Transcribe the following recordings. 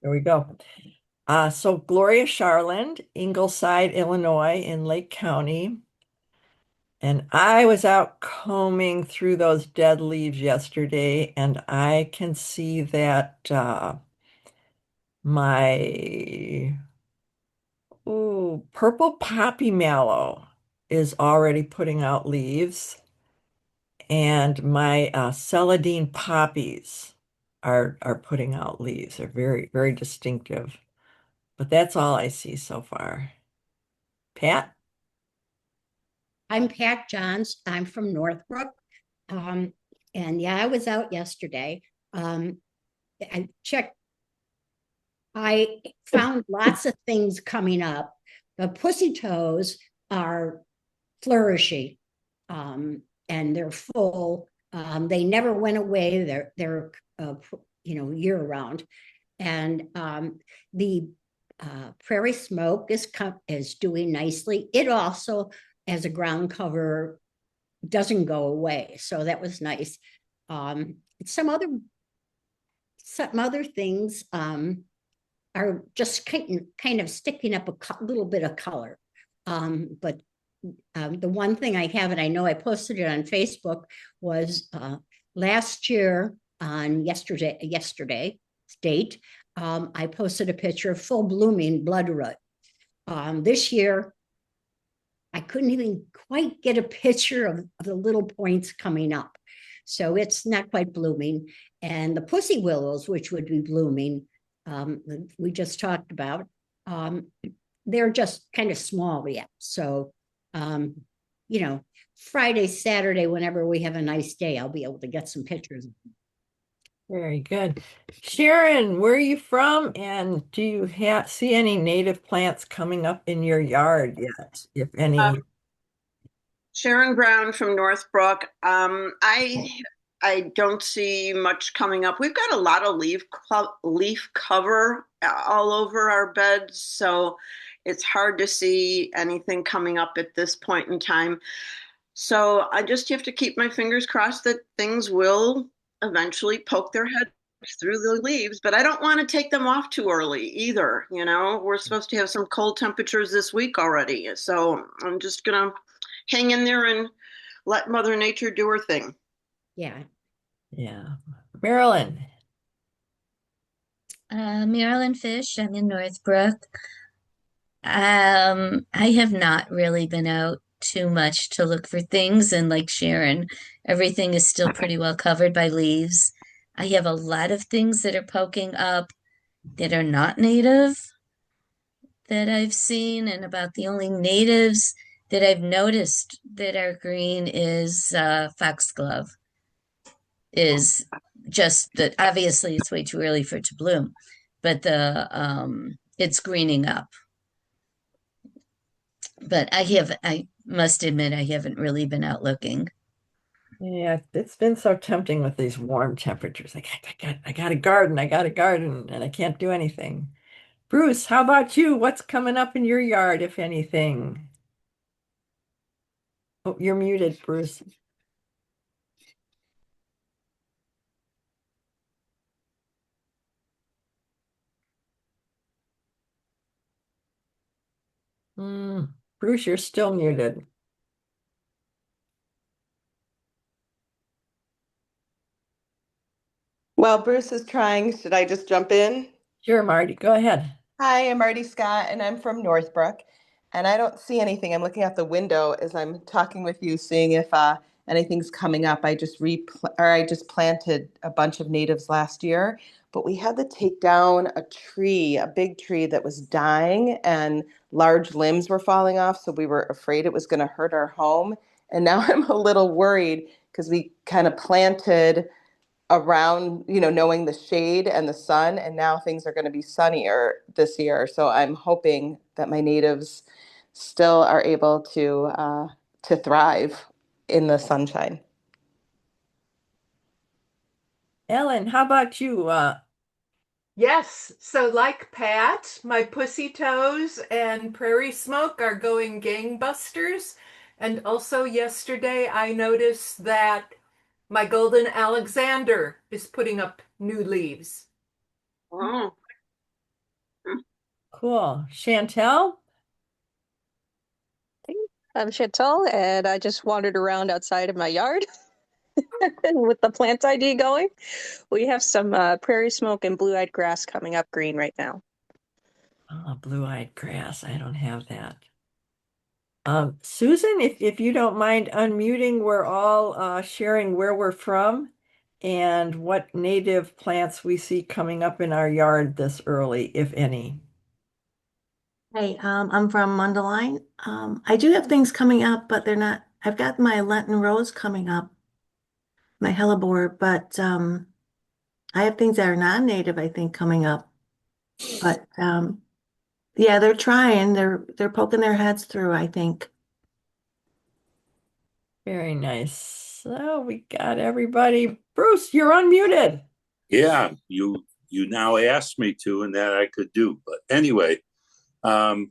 There we go. So Gloria Charland, Ingleside, Illinois, in Lake County. And I was out combing through those dead leaves yesterday, and I can see that my purple poppy mallow is already putting out leaves, and my celandine poppies are putting out leaves. They're very, very distinctive. But that's all I see so far. Pat? I'm Pat Johns. I'm from Northbrook. Um, and yeah, I was out yesterday. Um, I checked, I found lots of things coming up. The pussy toes are flourishing, and they're full. They never went away. They're year round. And the prairie smoke is doing nicely. It also, as a ground cover, doesn't go away. So that was nice. Um, some other some other things are just kind of sticking up a little bit of color. But the one thing I have, and I know I posted it on Facebook, was last year on yesterday's date, I posted a picture of full blooming bloodroot. This year, I couldn't even quite get a picture of the little points coming up. So it's not quite blooming. And the pussy willows, which would be blooming, we just talked about, um, they're just kind of small yet. So, um, you know, Friday, Saturday, whenever we have a nice day, I'll be able to get some pictures. Very good. Sharon, where are you from? And do you have see any native plants coming up in your yard yet, if Uh, any? Sharon Brown from Northbrook. I don't see much coming up. We've got a lot of leaf cover all over our beds, so it's hard to see anything coming up at this point in time. So I just have to keep my fingers crossed that things will eventually poke their heads through the leaves, but I don't want to take them off too early either. We're supposed to have some cold temperatures this week already. So I'm just gonna hang in there and let Mother Nature do her thing. Yeah. Yeah. Marilyn. Marilyn Fish. I'm in Northbrook. I have not really been out too much to look for things, and like Sharon, everything is still pretty well covered by leaves. I have a lot of things that are poking up that are not native that I've seen, and about the only natives that I've noticed that are green is foxglove. Is just that obviously it's way too early for it to bloom, but the it's greening up. But I must admit, I haven't really been out looking. Yeah, it's been so tempting with these warm temperatures. I got a garden, and I can't do anything. Bruce, how about you? What's coming up in your yard, if anything? Oh, you're muted, Bruce. Hmm. Bruce, you're still muted. While Bruce is trying, should I just jump in? Sure, Marty, go ahead. Hi, I'm Marty Scott, and I'm from Northbrook. And I don't see anything. I'm looking out the window as I'm talking with you, seeing if anything's coming up. I just planted a bunch of natives last year, but we had to take down a tree, a big tree that was dying, and large limbs were falling off. So we were afraid it was going to hurt our home. And now I'm a little worried because we kind of planted around, knowing the shade and the sun, and now things are going to be sunnier this year. So I'm hoping that my natives still are able to thrive in the sunshine. Ellen, how about you? Yes, so like Pat, my pussy toes and prairie smoke are going gangbusters. And also yesterday I noticed that my golden Alexander is putting up new leaves. Oh. Cool. Chantel? I'm Chantal, and I just wandered around outside of my yard with the plant ID going. We have some prairie smoke and blue-eyed grass coming up green right now. Oh, blue-eyed grass. I don't have that. Susan, if you don't mind unmuting, we're all sharing where we're from and what native plants we see coming up in our yard this early, if any. Hey, I'm from Mundelein. I do have things coming up, but they're not. I've got my Lenten rose coming up, my hellebore, but I have things that are non-native, I think, coming up. But yeah, they're trying. They're poking their heads through, I think. Very nice. So we got everybody. Bruce, you're unmuted. Yeah, you now asked me to, and that I could do. But anyway, I'm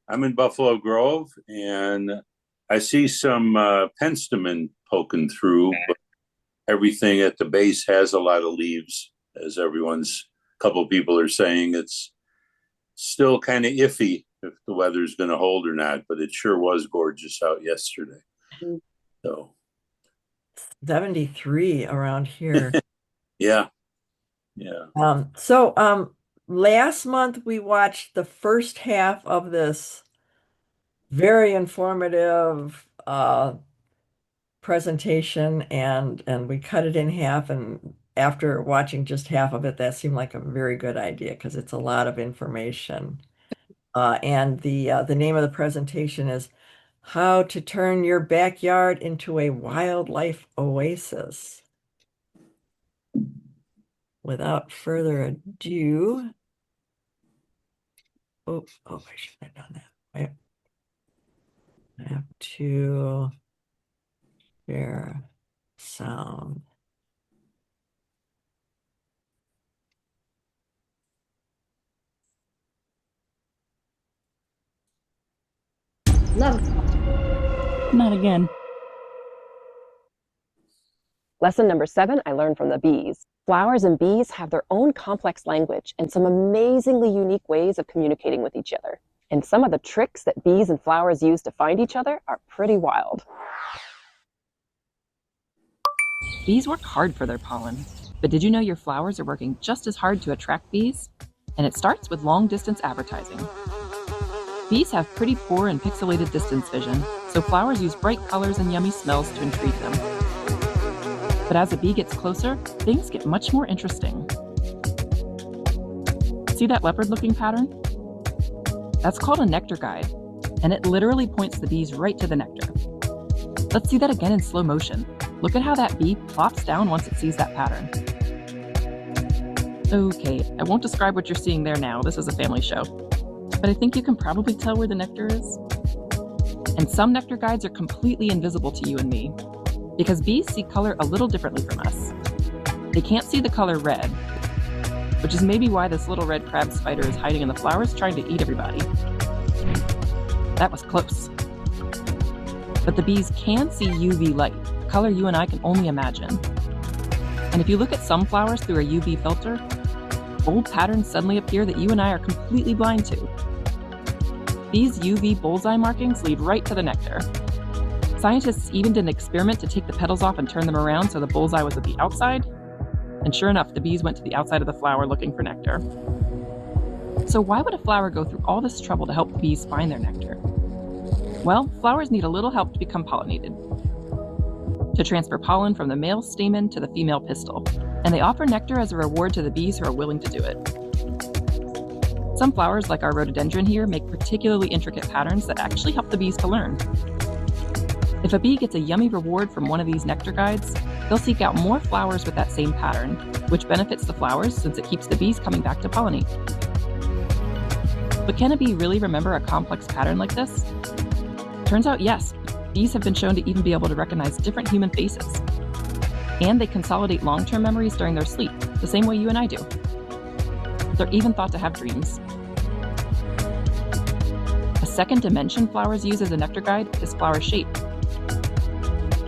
in Buffalo Grove, and I see some penstemon poking through, but everything at the base has a lot of leaves, as everyone's couple of people are saying. It's still kind of iffy if the weather's going to hold or not, but it sure was gorgeous out yesterday. So 73 around here. yeah. Last month we watched the first half of this very informative presentation, and we cut it in half, and after watching just half of it, that seemed like a very good idea because it's a lot of information. And the name of the presentation is How to Turn Your Backyard into a Wildlife Oasis. Without further ado, I should have done that. Wait. I have to share sound. Love. Not again. Lesson number 7, I learned from the bees. Flowers and bees have their own complex language and some amazingly unique ways of communicating with each other. And some of the tricks that bees and flowers use to find each other are pretty wild. Bees work hard for their pollen, but did you know your flowers are working just as hard to attract bees? And it starts with long-distance advertising. Bees have pretty poor and pixelated distance vision, so flowers use bright colors and yummy smells to intrigue them. But as a bee gets closer, things get much more interesting. See that leopard-looking pattern? That's called a nectar guide, and it literally points the bees right to the nectar. Let's see that again in slow motion. Look at how that bee plops down once it sees that pattern. Okay, I won't describe what you're seeing there now. This is a family show. But I think you can probably tell where the nectar is. And some nectar guides are completely invisible to you and me, because bees see color a little differently from us. They can't see the color red, which is maybe why this little red crab spider is hiding in the flowers trying to eat everybody. That was close. But the bees can see UV light, a color you and I can only imagine. And if you look at some flowers through a UV filter, bold patterns suddenly appear that you and I are completely blind to. These UV bullseye markings lead right to the nectar. Scientists even did an experiment to take the petals off and turn them around so the bullseye was at the outside. And sure enough, the bees went to the outside of the flower looking for nectar. So why would a flower go through all this trouble to help the bees find their nectar? Well, flowers need a little help to become pollinated, to transfer pollen from the male stamen to the female pistil. And they offer nectar as a reward to the bees who are willing to do it. Some flowers, like our rhododendron here, make particularly intricate patterns that actually help the bees to learn. If a bee gets a yummy reward from one of these nectar guides, they'll seek out more flowers with that same pattern, which benefits the flowers since it keeps the bees coming back to pollinate. But can a bee really remember a complex pattern like this? Turns out yes, bees have been shown to even be able to recognize different human faces. And they consolidate long-term memories during their sleep, the same way you and I do. They're even thought to have dreams. A second dimension flowers use as a nectar guide is flower shape.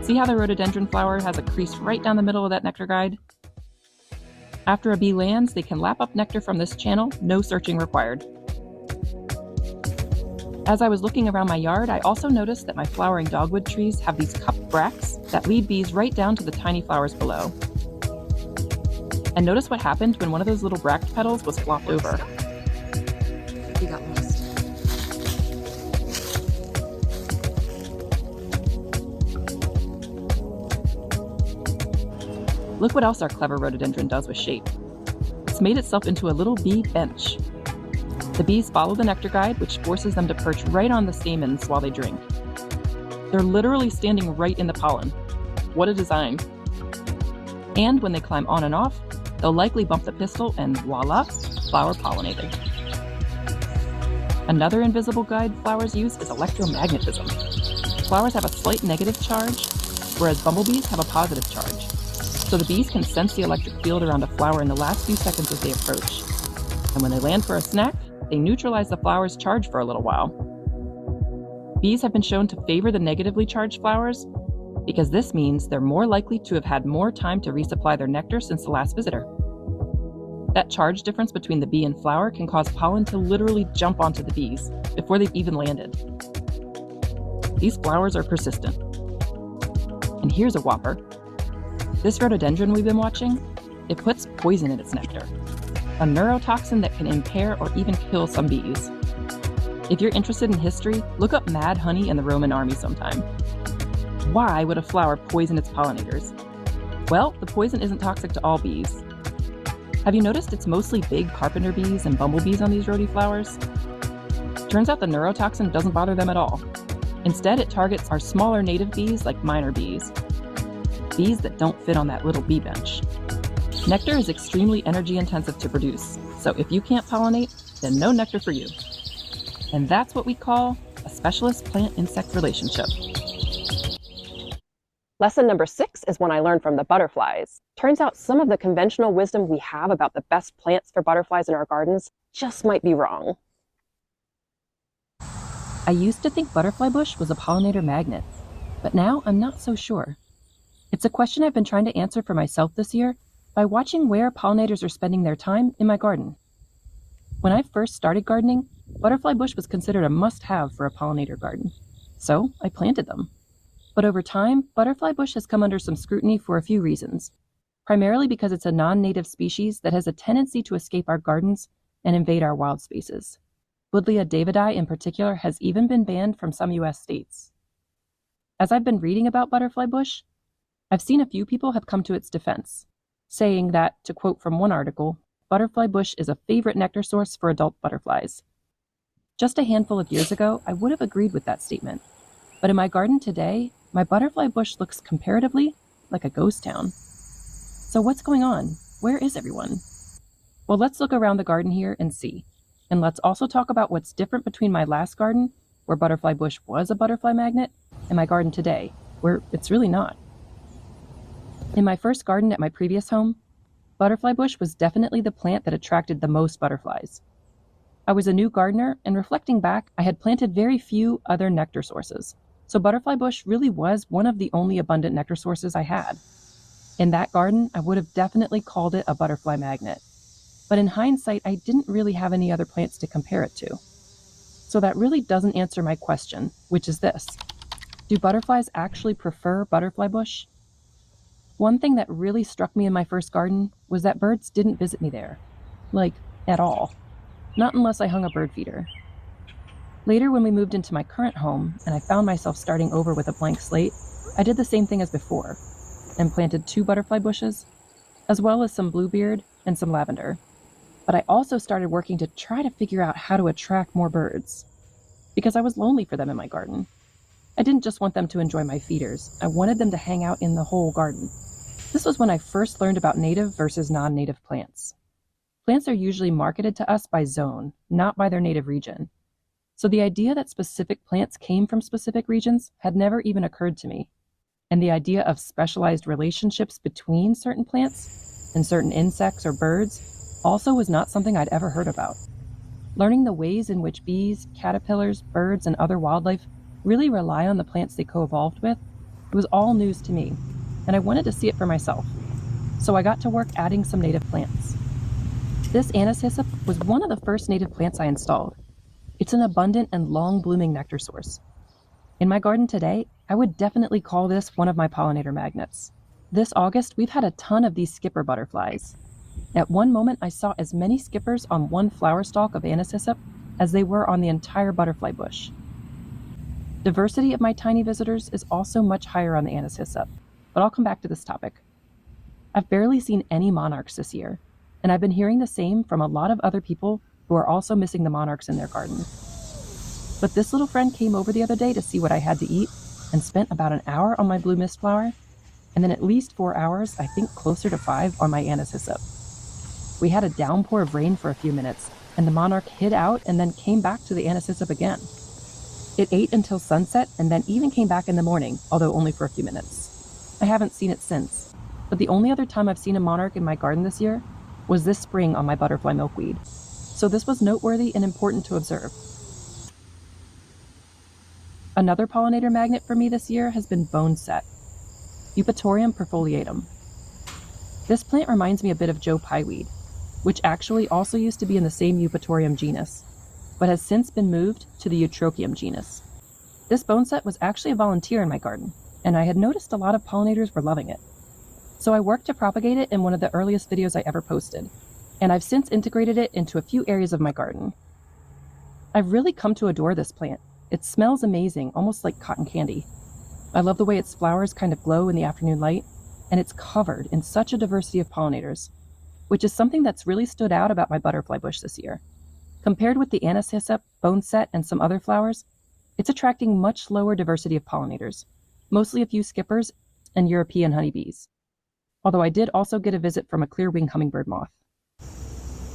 See how the rhododendron flower has a crease right down the middle of that nectar guide? After a bee lands, they can lap up nectar from this channel, no searching required. As I was looking around my yard, I also noticed that my flowering dogwood trees have these cupped bracts that lead bees right down to the tiny flowers below. And notice what happened when one of those little bract petals was flopped over. You got lost. Look what else our clever rhododendron does with shape. It's made itself into a little bee bench. The bees follow the nectar guide, which forces them to perch right on the stamens while they drink. They're literally standing right in the pollen. What a design. And when they climb on and off, they'll likely bump the pistil and voila, flower pollinated. Another invisible guide flowers use is electromagnetism. Flowers have a slight negative charge, whereas bumblebees have a positive charge. So the bees can sense the electric field around a flower in the last few seconds as they approach. And when they land for a snack, they neutralize the flower's charge for a little while. Bees have been shown to favor the negatively charged flowers because this means they're more likely to have had more time to resupply their nectar since the last visitor. That charge difference between the bee and flower can cause pollen to literally jump onto the bees before they've even landed. These flowers are persistent. And here's a whopper. This rhododendron we've been watching, it puts poison in its nectar, a neurotoxin that can impair or even kill some bees. If you're interested in history, look up mad honey in the Roman army sometime. Why would a flower poison its pollinators? Well, the poison isn't toxic to all bees. Have you noticed it's mostly big carpenter bees and bumblebees on these rhodie flowers? Turns out the neurotoxin doesn't bother them at all. Instead, it targets our smaller native bees like minor bees. Bees that don't fit on that little bee bench. Nectar is extremely energy intensive to produce, so if you can't pollinate, then no nectar for you. And that's what we call a specialist plant-insect relationship. Lesson number 6 is one I learned from the butterflies. Turns out some of the conventional wisdom we have about the best plants for butterflies in our gardens just might be wrong. I used to think butterfly bush was a pollinator magnet, but now I'm not so sure. It's a question I've been trying to answer for myself this year by watching where pollinators are spending their time in my garden. When I first started gardening, butterfly bush was considered a must-have for a pollinator garden, so I planted them. But over time, butterfly bush has come under some scrutiny for a few reasons, primarily because it's a non-native species that has a tendency to escape our gardens and invade our wild spaces. Buddleia davidi in particular has even been banned from some US states. As I've been reading about butterfly bush, I've seen a few people have come to its defense, saying that, to quote from one article, butterfly bush is a favorite nectar source for adult butterflies. Just a handful of years ago, I would have agreed with that statement. But in my garden today, my butterfly bush looks comparatively like a ghost town. So what's going on? Where is everyone? Well, let's look around the garden here and see. And let's also talk about what's different between my last garden, where butterfly bush was a butterfly magnet, and my garden today, where it's really not. In my first garden at my previous home, butterfly bush was definitely the plant that attracted the most butterflies. I was a new gardener, and reflecting back, I had planted very few other nectar sources. So butterfly bush really was one of the only abundant nectar sources I had. In that garden, I would have definitely called it a butterfly magnet. But in hindsight, I didn't really have any other plants to compare it to. So that really doesn't answer my question, which is this. Do butterflies actually prefer butterfly bush? One thing that really struck me in my first garden was that birds didn't visit me there. Like, at all. Not unless I hung a bird feeder. Later, when we moved into my current home, and I found myself starting over with a blank slate, I did the same thing as before, and planted 2 butterfly bushes, as well as some bluebeard and some lavender. But I also started working to try to figure out how to attract more birds, because I was lonely for them in my garden. I didn't just want them to enjoy my feeders, I wanted them to hang out in the whole garden. This was when I first learned about native versus non-native plants. Plants are usually marketed to us by zone, not by their native region. So the idea that specific plants came from specific regions had never even occurred to me. And the idea of specialized relationships between certain plants and certain insects or birds also was not something I'd ever heard about. Learning the ways in which bees, caterpillars, birds, and other wildlife really rely on the plants they co-evolved with, it was all news to me, and I wanted to see it for myself. So I got to work adding some native plants. This anise hyssop was one of the first native plants I installed. It It's an abundant and long-blooming nectar source. In my garden today, I would definitely call this one of my pollinator magnets. This August, we've had a ton of these skipper butterflies. At one moment, I saw as many skippers on one flower stalk of anise hyssop as they were on the entire butterfly bush. Diversity of my tiny visitors is also much higher on the anise hyssop, but I'll come back to this topic. I've barely seen any monarchs this year, and I've been hearing the same from a lot of other people who are also missing the monarchs in their garden. But this little friend came over the other day to see what I had to eat and spent about an hour on my blue mist flower, and then at least 4 hours, I think closer to 5, on my anise hyssop. We had a downpour of rain for a few minutes, and the monarch hid out and then came back to the anise hyssop again. It ate until sunset and then even came back in the morning, although only for a few minutes. I haven't seen it since, but the only other time I've seen a monarch in my garden this year was this spring on my butterfly milkweed. So this was noteworthy and important to observe. Another pollinator magnet for me this year has been boneset, Eupatorium perfoliatum. This plant reminds me a bit of Joe Pyeweed, which actually also used to be in the same Eupatorium genus, but has since been moved to the Eutrochium genus. This boneset was actually a volunteer in my garden, and I had noticed a lot of pollinators were loving it. So I worked to propagate it in one of the earliest videos I ever posted, and I've since integrated it into a few areas of my garden. I've really come to adore this plant. It smells amazing, almost like cotton candy. I love the way its flowers kind of glow in the afternoon light, and it's covered in such a diversity of pollinators, which is something that's really stood out about my butterfly bush this year. Compared with the anise hyssop, boneset, and some other flowers, it's attracting much lower diversity of pollinators, mostly a few skippers and European honeybees. Although I did also get a visit from a clear-winged hummingbird moth.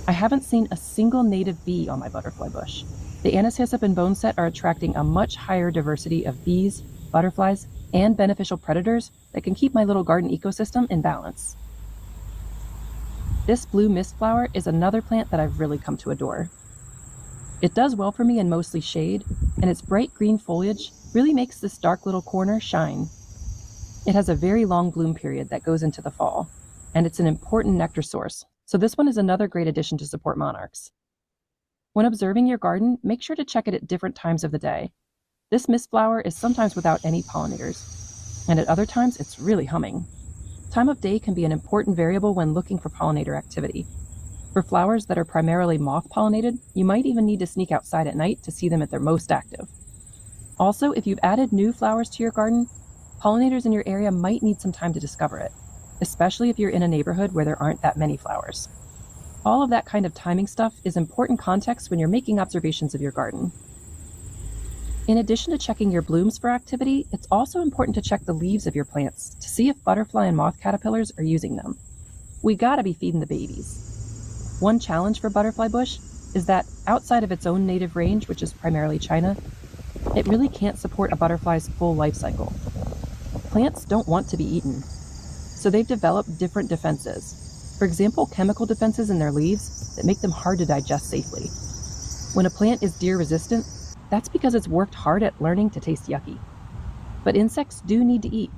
I haven't seen a single native bee on my butterfly bush. The anise hyssop and boneset are attracting a much higher diversity of bees, butterflies, and beneficial predators that can keep my little garden ecosystem in balance. This blue mist flower is another plant that I've really come to adore. It does well for me in mostly shade, and its bright green foliage really makes this dark little corner shine. It has a very long bloom period that goes into the fall, and it's an important nectar source, so this one is another great addition to support monarchs. When observing your garden, make sure to check it at different times of the day. This mist flower is sometimes without any pollinators, and at other times it's really humming. Time of day can be an important variable when looking for pollinator activity. For flowers that are primarily moth-pollinated, you might even need to sneak outside at night to see them at their most active. Also, if you've added new flowers to your garden, pollinators in your area might need some time to discover it, especially if you're in a neighborhood where there aren't that many flowers. All of that kind of timing stuff is important context when you're making observations of your garden. In addition to checking your blooms for activity, it's also important to check the leaves of your plants to see if butterfly and moth caterpillars are using them. We gotta be feeding the babies. One challenge for butterfly bush is that outside of its own native range, which is primarily China, it really can't support a butterfly's full life cycle. Plants don't want to be eaten, so they've developed different defenses. For example, chemical defenses in their leaves that make them hard to digest safely. When a plant is deer resistant, that's because it's worked hard at learning to taste yucky. But insects do need to eat.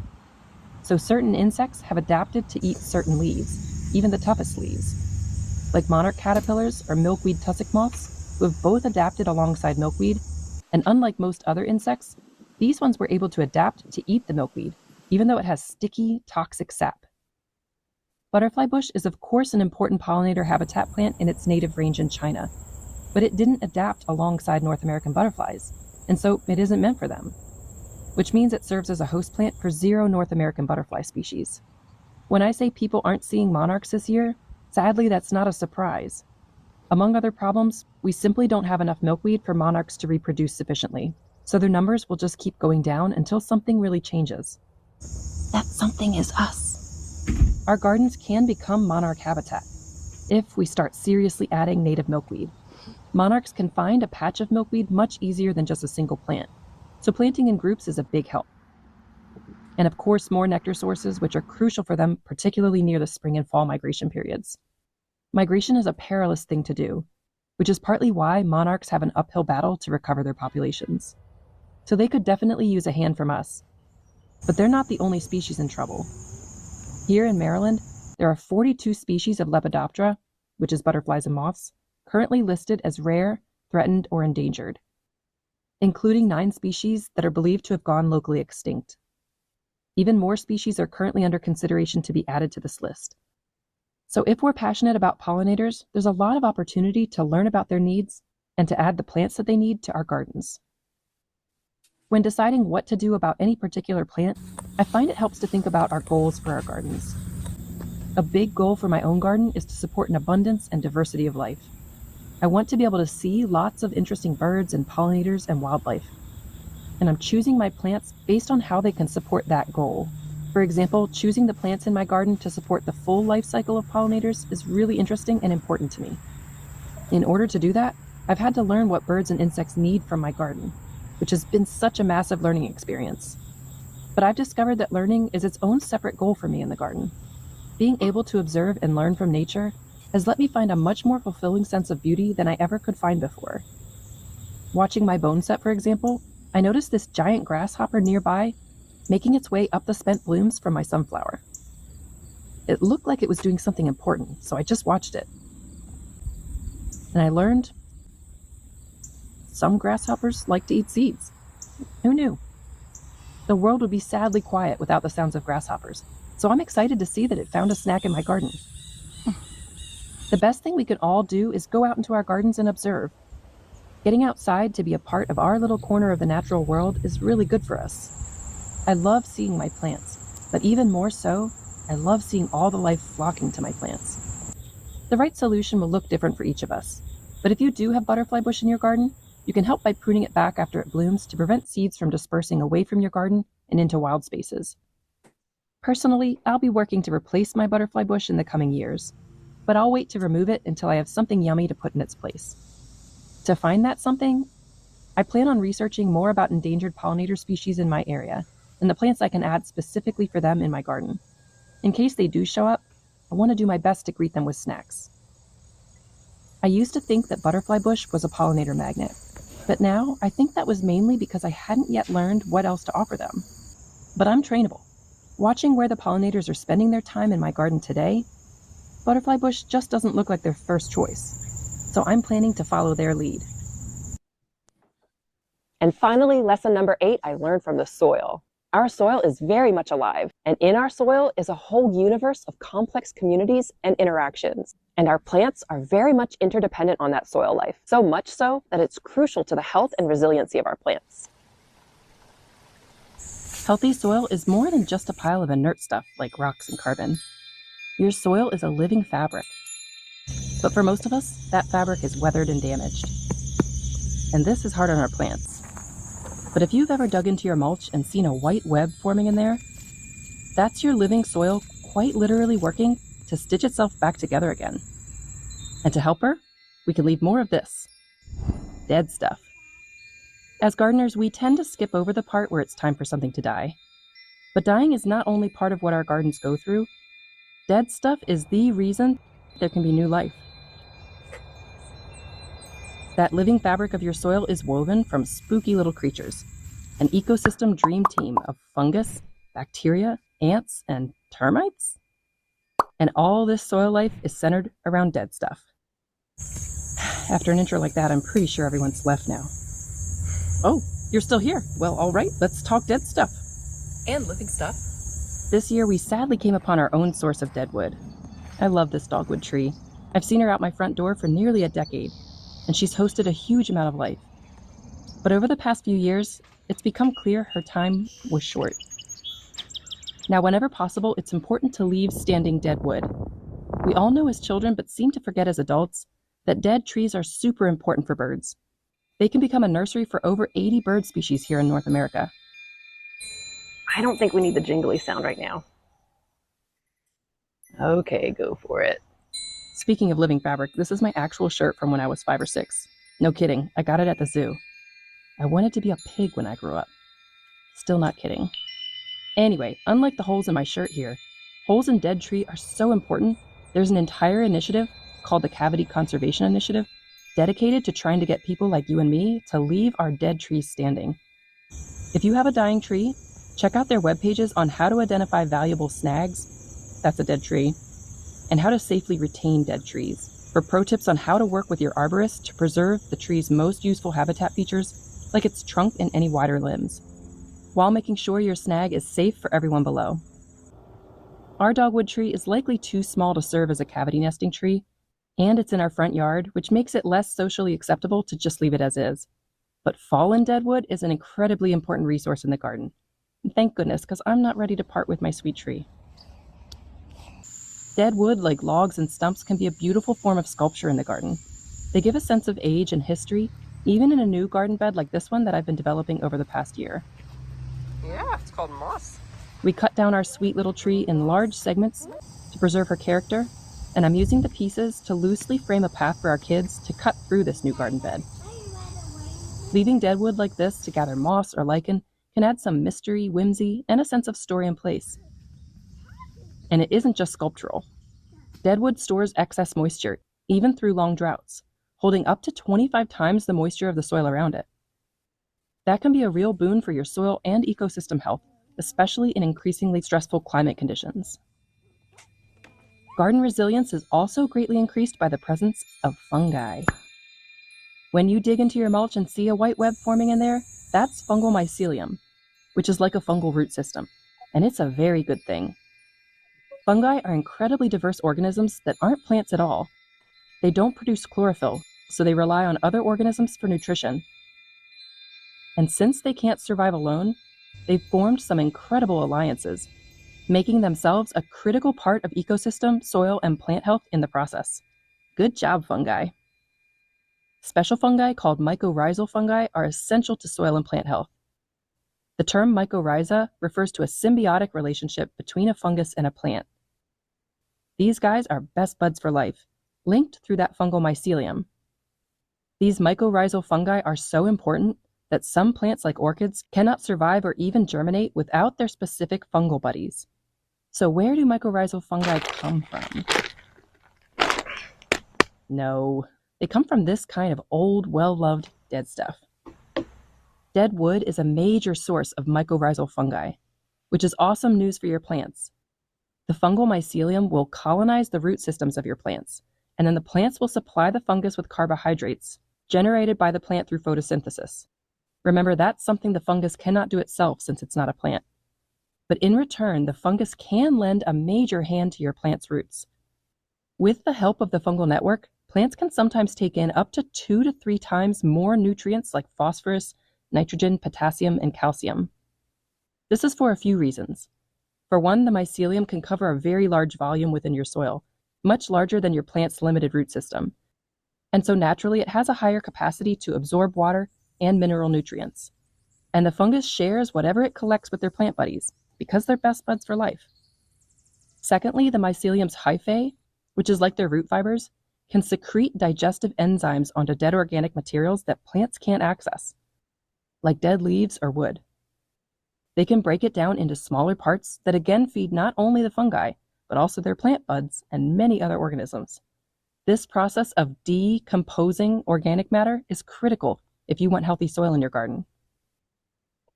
So certain insects have adapted to eat certain leaves, even the toughest leaves. Like monarch caterpillars or milkweed tussock moths, who have both adapted alongside milkweed, and unlike most other insects, these ones were able to adapt to eat the milkweed, even though it has sticky, toxic sap. Butterfly bush is of course an important pollinator habitat plant in its native range in China, but it didn't adapt alongside North American butterflies, and so it isn't meant for them, which means it serves as a host plant for 0 North American butterfly species. When I say people aren't seeing monarchs this year, sadly that's not a surprise. Among other problems, we simply don't have enough milkweed for monarchs to reproduce sufficiently, so their numbers will just keep going down until something really changes. That something is us. Our gardens can become monarch habitat if we start seriously adding native milkweed. Monarchs can find a patch of milkweed much easier than just a single plant, so planting in groups is a big help. And of course, more nectar sources, which are crucial for them, particularly near the spring and fall migration periods. Migration is a perilous thing to do, which is partly why monarchs have an uphill battle to recover their populations. So they could definitely use a hand from us. But they're not the only species in trouble. Here in Maryland, there are 42 species of Lepidoptera, which is butterflies and moths, currently listed as rare, threatened, or endangered. including 9 species that are believed to have gone locally extinct. Even more species are currently under consideration to be added to this list. So if we're passionate about pollinators, there's a lot of opportunity to learn about their needs and to add the plants that they need to our gardens. When deciding what to do about any particular plant, I find it helps to think about our goals for our gardens. A big goal for my own garden is to support an abundance and diversity of life. I want to be able to see lots of interesting birds and pollinators and wildlife. And I'm choosing my plants based on how they can support that goal. For example, choosing the plants in my garden to support the full life cycle of pollinators is really interesting and important to me. In order to do that, I've had to learn what birds and insects need from my garden, which has been such a massive learning experience. But I've discovered that learning is its own separate goal for me in the garden. Being able to observe and learn from nature has let me find a much more fulfilling sense of beauty than I ever could find before. Watching my bone set, for example, I noticed this giant grasshopper nearby making its way up the spent blooms from my sunflower. It looked like it was doing something important, so I just watched it. And I learned some grasshoppers like to eat seeds. Who knew? The world would be sadly quiet without the sounds of grasshoppers, so I'm excited to see that it found a snack in my garden. The best thing we can all do is go out into our gardens and observe. Getting outside to be a part of our little corner of the natural world is really good for us. I love seeing my plants, but even more so, I love seeing all the life flocking to my plants. The right solution will look different for each of us, but if you do have butterfly bush in your garden, you can help by pruning it back after it blooms to prevent seeds from dispersing away from your garden and into wild spaces. Personally, I'll be working to replace my butterfly bush in the coming years, but I'll wait to remove it until I have something yummy to put in its place. To find that something, I plan on researching more about endangered pollinator species in my area and the plants I can add specifically for them in my garden. In case they do show up, I want to do my best to greet them with snacks. I used to think that butterfly bush was a pollinator magnet, but now I think that was mainly because I hadn't yet learned what else to offer them. But I'm trainable. Watching where the pollinators are spending their time in my garden today, butterfly bush just doesn't look like their first choice, so I'm planning to follow their lead. And finally, lesson number 8, I learned from the soil. Our soil is very much alive, and in our soil is a whole universe of complex communities and interactions. And our plants are very much interdependent on that soil life, so much so that it's crucial to the health and resiliency of our plants. Healthy soil is more than just a pile of inert stuff like rocks and carbon. Your soil is a living fabric. But for most of us, that fabric is weathered and damaged. And this is hard on our plants. But if you've ever dug into your mulch and seen a white web forming in there, that's your living soil quite literally working to stitch itself back together again. And to help her, we can leave more of this: dead stuff. As gardeners, we tend to skip over the part where it's time for something to die. But dying is not only part of what our gardens go through. Dead stuff is the reason there can be new life. That living fabric of your soil is woven from spooky little creatures, an ecosystem dream team of fungus, bacteria, ants, and termites. And all this soil life is centered around dead stuff. After an intro like that, I'm pretty sure everyone's left now. Oh, you're still here. Well, all right, let's talk dead stuff. And living stuff. This year, we sadly came upon our own source of dead wood. I love this dogwood tree. I've seen her out my front door for nearly a decade, and she's hosted a huge amount of life. But over the past few years, it's become clear her time was short. Now, whenever possible, it's important to leave standing dead wood. We all know as children, but seem to forget as adults, that dead trees are super important for birds. They can become a nursery for over 80 bird species here in North America. I don't think we need the jingly sound right now. Okay, go for it. Speaking of living fabric, this is my actual shirt from when I was 5 or 6. No kidding, I got it at the zoo. I wanted to be a pig when I grew up. Still not kidding. Anyway, unlike the holes in my shirt here, holes in dead tree are so important, there's an entire initiative called the Cavity Conservation Initiative dedicated to trying to get people like you and me to leave our dead trees standing. If you have a dying tree, check out their web pages on how to identify valuable snags, that's a dead tree, and how to safely retain dead trees, for pro tips on how to work with your arborist to preserve the tree's most useful habitat features like its trunk and any wider limbs, while making sure your snag is safe for everyone below. Our dogwood tree is likely too small to serve as a cavity nesting tree, and it's in our front yard, which makes it less socially acceptable to just leave it as is. But fallen deadwood is an incredibly important resource in the garden. And thank goodness, because I'm not ready to part with my sweet tree. Dead wood, like logs and stumps, can be a beautiful form of sculpture in the garden. They give a sense of age and history, even in a new garden bed like this one that I've been developing over the past year. Yeah, it's called moss. We cut down our sweet little tree in large segments to preserve her character, and I'm using the pieces to loosely frame a path for our kids to cut through this new garden bed. Leaving deadwood like this to gather moss or lichen can add some mystery, whimsy, and a sense of story and place. And it isn't just sculptural. Deadwood stores excess moisture, even through long droughts, holding up to 25 times the moisture of the soil around it. That can be a real boon for your soil and ecosystem health, especially in increasingly stressful climate conditions. Garden resilience is also greatly increased by the presence of fungi. When you dig into your mulch and see a white web forming in there, that's fungal mycelium, which is like a fungal root system, and it's a very good thing. Fungi are incredibly diverse organisms that aren't plants at all. They don't produce chlorophyll, so they rely on other organisms for nutrition. And since they can't survive alone, they've formed some incredible alliances, making themselves a critical part of ecosystem, soil, and plant health in the process. Good job, fungi. Special fungi called mycorrhizal fungi are essential to soil and plant health. The term mycorrhiza refers to a symbiotic relationship between a fungus and a plant. These guys are best buds for life, linked through that fungal mycelium. These mycorrhizal fungi are so important that some plants like orchids cannot survive or even germinate without their specific fungal buddies. So where do mycorrhizal fungi come from? No, they come from this kind of old, well-loved dead stuff. Dead wood is a major source of mycorrhizal fungi, which is awesome news for your plants. The fungal mycelium will colonize the root systems of your plants, and then the plants will supply the fungus with carbohydrates generated by the plant through photosynthesis. Remember, that's something the fungus cannot do itself since it's not a plant. But in return, the fungus can lend a major hand to your plant's roots. With the help of the fungal network, plants can sometimes take in up to 2 to 3 times more nutrients like phosphorus, nitrogen, potassium, and calcium. This is for a few reasons. For one, the mycelium can cover a very large volume within your soil, much larger than your plant's limited root system. And so naturally, it has a higher capacity to absorb water and mineral nutrients. And the fungus shares whatever it collects with their plant buddies, because they're best buds for life. Secondly, the mycelium's hyphae, which is like their root fibers, can secrete digestive enzymes onto dead organic materials that plants can't access, like dead leaves or wood. They can break it down into smaller parts that again feed not only the fungi, but also their plant buds and many other organisms. This process of decomposing organic matter is critical if you want healthy soil in your garden.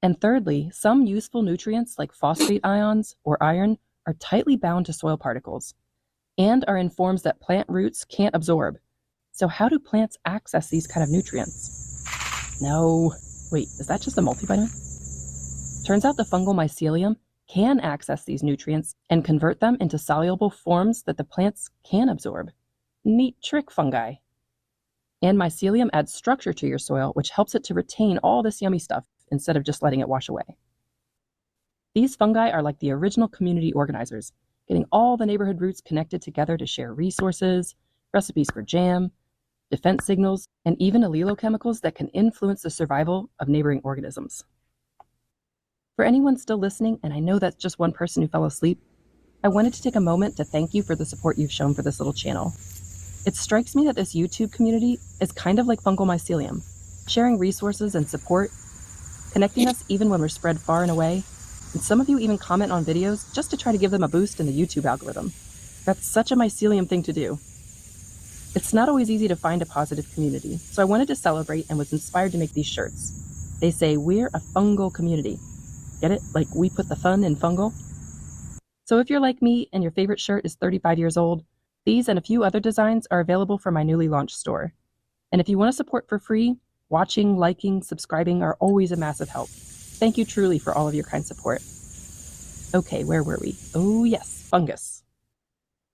And thirdly, some useful nutrients like phosphate ions or iron are tightly bound to soil particles and are in forms that plant roots can't absorb. So how do plants access these kind of nutrients? No, wait, is that just a multivitamin? Turns out the fungal mycelium can access these nutrients and convert them into soluble forms that the plants can absorb. Neat trick, fungi. And mycelium adds structure to your soil, which helps it to retain all this yummy stuff instead of just letting it wash away. These fungi are like the original community organizers, getting all the neighborhood roots connected together to share resources, recipes for jam, defense signals, and even allelochemicals that can influence the survival of neighboring organisms. For anyone still listening, and I know that's just one person who fell asleep, I wanted to take a moment to thank you for the support you've shown for this little channel. It strikes me that this YouTube community is kind of like fungal mycelium, sharing resources and support, connecting us even when we're spread far and away, and some of you even comment on videos just to try to give them a boost in the YouTube algorithm. That's such a mycelium thing to do. It's not always easy to find a positive community, so I wanted to celebrate and was inspired to make these shirts. They say, "We're a fungal community." Get it? Like we put the fun in fungal? So if you're like me and your favorite shirt is 35 years old, these and a few other designs are available from my newly launched store. And if you want to support for free, Watching, liking, subscribing are always a massive help. Thank you truly for all of your kind support. Okay, where were we? Oh yes, fungus.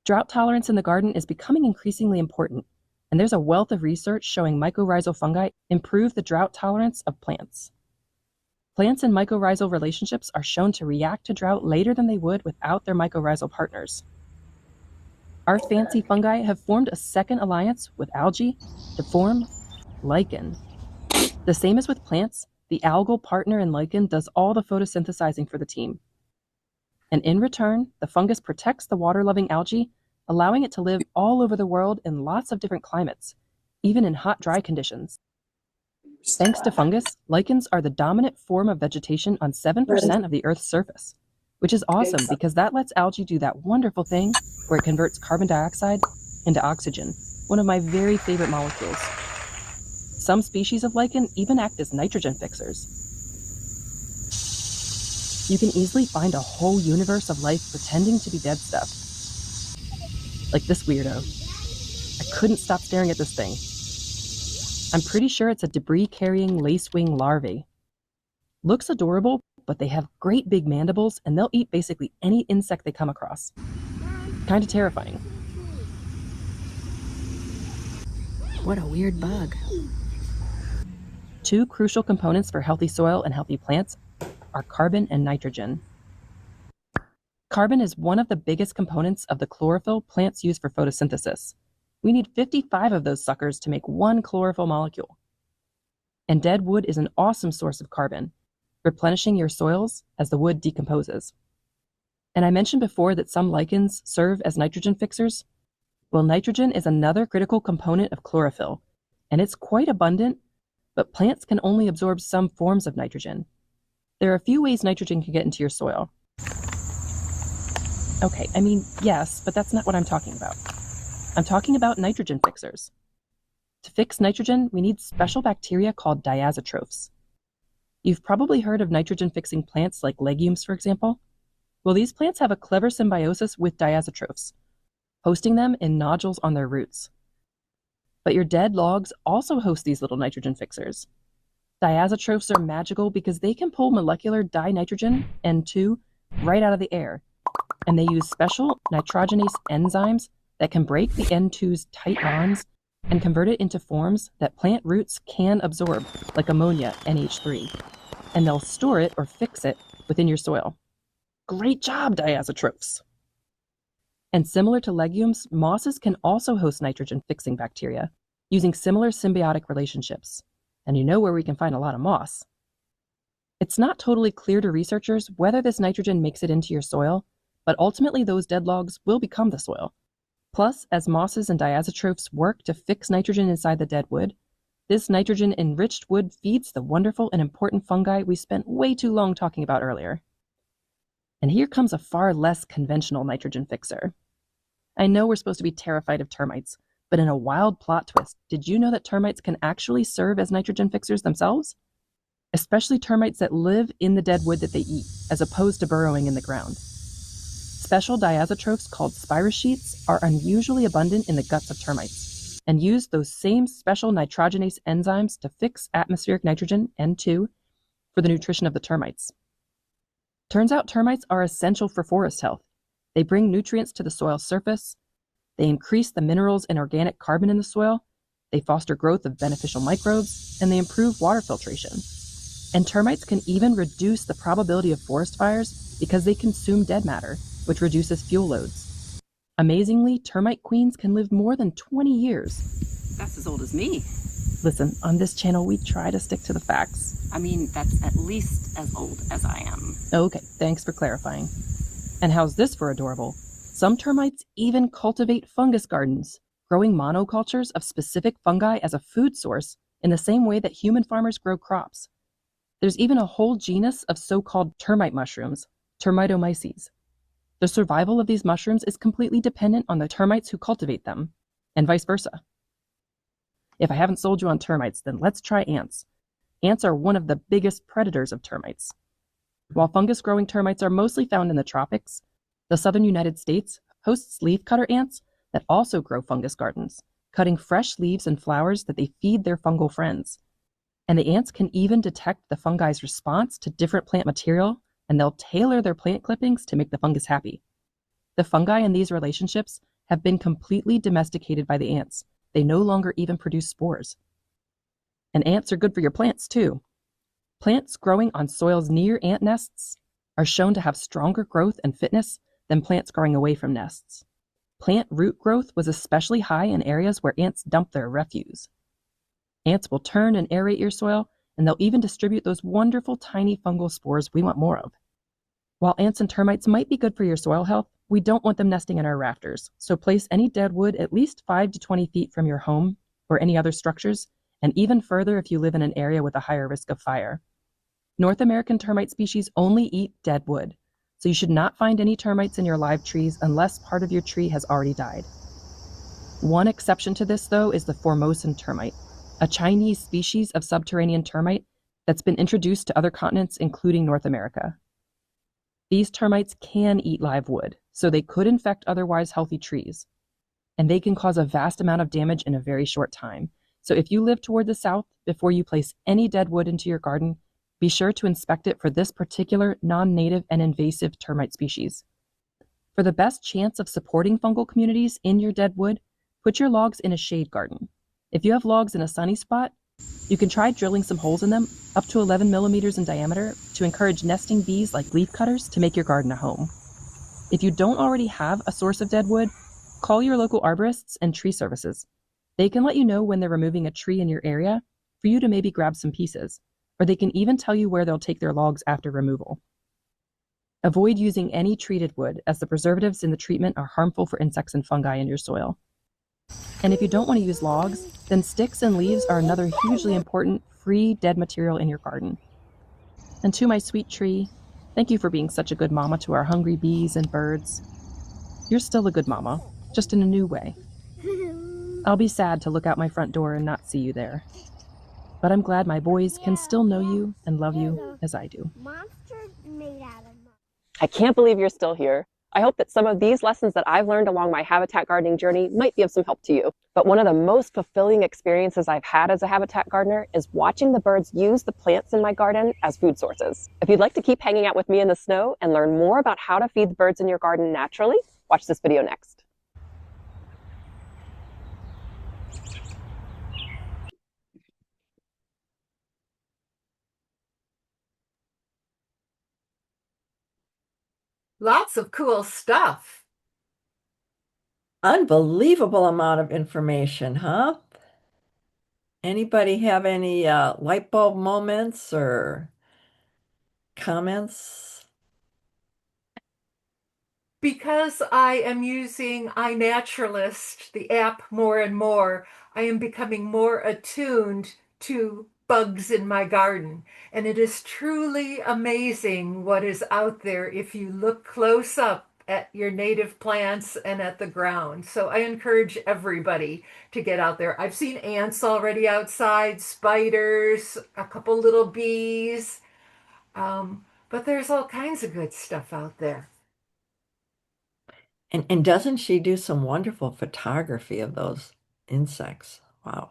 Drought tolerance in the garden is becoming increasingly important, and there's a wealth of research showing mycorrhizal fungi improve the drought tolerance of plants. Plants and mycorrhizal relationships are shown to react to drought later than they would without their mycorrhizal partners. Our fancy fungi have formed a second alliance with algae to form lichen. The same as with plants, the algal partner in lichen does all the photosynthesizing for the team. And in return, the fungus protects the water-loving algae, allowing it to live all over the world in lots of different climates, even in hot, dry conditions. Thanks to fungus, lichens are the dominant form of vegetation on 7% of the Earth's surface, which is awesome because that lets algae do that wonderful thing where it converts carbon dioxide into oxygen, one of my very favorite molecules. Some species of lichen even act as nitrogen fixers. You can easily find a whole universe of life pretending to be dead stuff. Like this weirdo. I couldn't stop staring at this thing. I'm pretty sure it's a debris-carrying lacewing larvae. Looks adorable, but they have great big mandibles and they'll eat basically any insect they come across. Kinda terrifying. What a weird bug. Two crucial components for healthy soil and healthy plants are carbon and nitrogen. Carbon is one of the biggest components of the chlorophyll plants use for photosynthesis. We need 55 of those suckers to make one chlorophyll molecule. And dead wood is an awesome source of carbon, replenishing your soils as the wood decomposes. And I mentioned before that some lichens serve as nitrogen fixers. Well, nitrogen is another critical component of chlorophyll, and it's quite abundant, but plants can only absorb some forms of nitrogen. There are a few ways nitrogen can get into your soil. Okay, I mean, yes, but that's not what I'm talking about. I'm talking about nitrogen fixers. To fix nitrogen, we need special bacteria called diazotrophs. You've probably heard of nitrogen-fixing plants like legumes, for example. Well, these plants have a clever symbiosis with diazotrophs, hosting them in nodules on their roots. But your dead logs also host these little nitrogen fixers. Diazotrophs are magical because they can pull molecular dinitrogen, N2, right out of the air. And they use special nitrogenase enzymes that can break the N2's tight bonds and convert it into forms that plant roots can absorb, like ammonia, NH3. And they'll store it or fix it within your soil. Great job, diazotrophs! And similar to legumes, mosses can also host nitrogen-fixing bacteria, using similar symbiotic relationships. And you know where we can find a lot of moss. It's not totally clear to researchers whether this nitrogen makes it into your soil, but ultimately those dead logs will become the soil. Plus, as mosses and diazotrophs work to fix nitrogen inside the dead wood, this nitrogen-enriched wood feeds the wonderful and important fungi we spent way too long talking about earlier. And here comes a far less conventional nitrogen fixer. I know we're supposed to be terrified of termites, but in a wild plot twist, did you know that termites can actually serve as nitrogen fixers themselves? Especially termites that live in the dead wood that they eat, as opposed to burrowing in the ground. Special diazotrophs called spirochetes are unusually abundant in the guts of termites, and use those same special nitrogenase enzymes to fix atmospheric nitrogen, N2, for the nutrition of the termites. Turns out termites are essential for forest health. They bring nutrients to the soil's surface, they increase the minerals and organic carbon in the soil, they foster growth of beneficial microbes, and they improve water filtration. And termites can even reduce the probability of forest fires because they consume dead matter, which reduces fuel loads. Amazingly, termite queens can live more than 20 years. That's as old as me. Listen, on this channel, we try to stick to the facts. I mean, that's at least as old as I am. Okay, thanks for clarifying. And how's this for adorable? Some termites even cultivate fungus gardens, growing monocultures of specific fungi as a food source in the same way that human farmers grow crops. There's even a whole genus of so-called termite mushrooms, Termitomyces. The survival of these mushrooms is completely dependent on the termites who cultivate them, and vice versa. If I haven't sold you on termites, then let's try ants. Ants are one of the biggest predators of termites. While fungus-growing termites are mostly found in the tropics, the southern United States hosts leafcutter ants that also grow fungus gardens, cutting fresh leaves and flowers that they feed their fungal friends. And the ants can even detect the fungi's response to different plant material, and they'll tailor their plant clippings to make the fungus happy. The fungi in these relationships have been completely domesticated by the ants. They no longer even produce spores. And ants are good for your plants, too. Plants growing on soils near ant nests are shown to have stronger growth and fitness than plants growing away from nests. Plant root growth was especially high in areas where ants dump their refuse. Ants will turn and aerate your soil, and they'll even distribute those wonderful tiny fungal spores we want more of. While ants and termites might be good for your soil health, we don't want them nesting in our rafters, so place any dead wood at least 5 to 20 feet from your home or any other structures, and even further if you live in an area with a higher risk of fire. North American termite species only eat dead wood, so you should not find any termites in your live trees unless part of your tree has already died. One exception to this, though, is the Formosan termite, a Chinese species of subterranean termite that's been introduced to other continents, including North America. These termites can eat live wood, so they could infect otherwise healthy trees, and they can cause a vast amount of damage in a very short time. So if you live toward the south, before you place any dead wood into your garden, be sure to inspect it for this particular non-native and invasive termite species. For the best chance of supporting fungal communities in your dead wood, put your logs in a shade garden. If you have logs in a sunny spot, you can try drilling some holes in them, up to 11 millimeters in diameter, to encourage nesting bees like leafcutters to make your garden a home. If you don't already have a source of dead wood, call your local arborists and tree services. They can let you know when they're removing a tree in your area for you to maybe grab some pieces, or they can even tell you where they'll take their logs after removal. Avoid using any treated wood, as the preservatives in the treatment are harmful for insects and fungi in your soil. And if you don't want to use logs, then sticks and leaves are another hugely important free dead material in your garden. And to my sweet tree, thank you for being such a good mama to our hungry bees and birds. You're still a good mama, just in a new way. I'll be sad to look out my front door and not see you there. But I'm glad my boys can still know you and love you as I do. I can't believe you're still here. I hope that some of these lessons that I've learned along my habitat gardening journey might be of some help to you. But one of the most fulfilling experiences I've had as a habitat gardener is watching the birds use the plants in my garden as food sources. If you'd like to keep hanging out with me in the snow and learn more about how to feed the birds in your garden naturally, watch this video next. Lots of cool stuff. Unbelievable amount of information, huh? Anybody have any light bulb moments or comments? Because I am using iNaturalist, the app, more and more, I am becoming more attuned to bugs in my garden. And it is truly amazing what is out there if you look close up at your native plants and at the ground. So I encourage everybody to get out there. I've seen ants already outside, spiders, a couple little bees, but there's all kinds of good stuff out there. And doesn't she do some wonderful photography of those insects? Wow.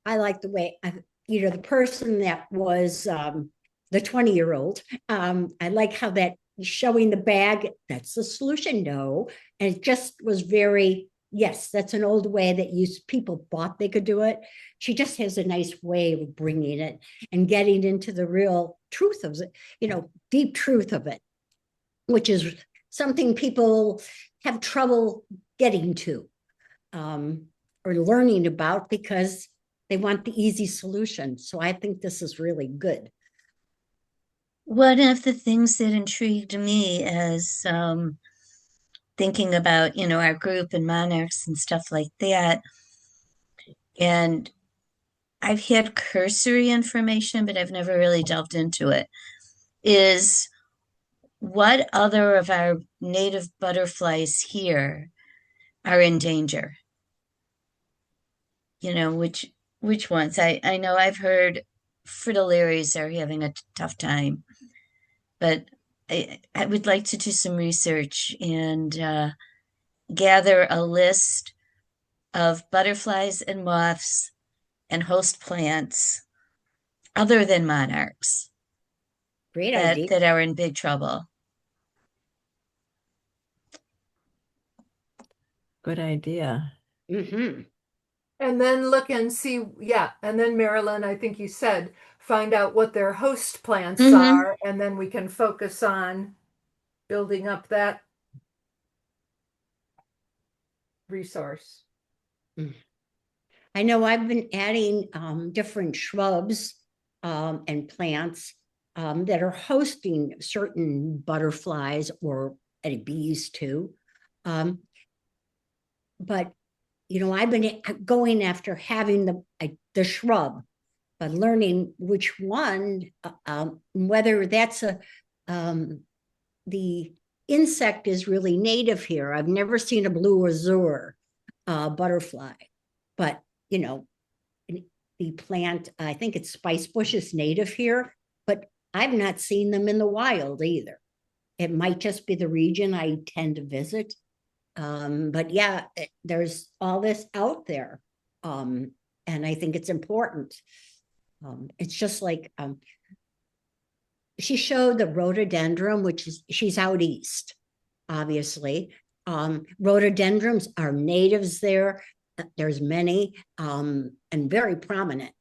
I like the way, the person that was the 20-year-old, I like how that showing the bag, that's the solution, no. And it just was very, yes, that's an old way that people thought they could do it. She just has a nice way of bringing it and getting into the real truth of it, deep truth of it, which is something people have trouble getting to or learning about because they want the easy solution. So I think this is really good. One of the things that intrigued me as thinking about, our group and Monarchs and stuff like that, and I've had cursory information, but I've never really delved into it, is what other of our native butterflies here are in danger? Which ones? I know I've heard fritillaries are having a tough time, but I would like to do some research and gather a list of butterflies and moths and host plants other than monarchs Great that idea. that are in big trouble. Good idea. Mm-hmm. And then look and see, yeah. And then Marilyn, I think you said, find out what their host plants Mm-hmm. are, and then we can focus on building up that resource. I know I've been adding different shrubs and plants that are hosting certain butterflies or bees too. But you know, I've been going after having the shrub, but learning which one, whether that's the insect is really native here. I've never seen a blue azure butterfly, but you know, the plant, I think it's spice bush is native here, but I've not seen them in the wild either. It might just be the region I tend to visit. But yeah, there's all this out there. And I think it's important. It's just like she showed the rhododendron, which is she's out east, obviously. Rhododendrons are natives there. There's many and very prominent.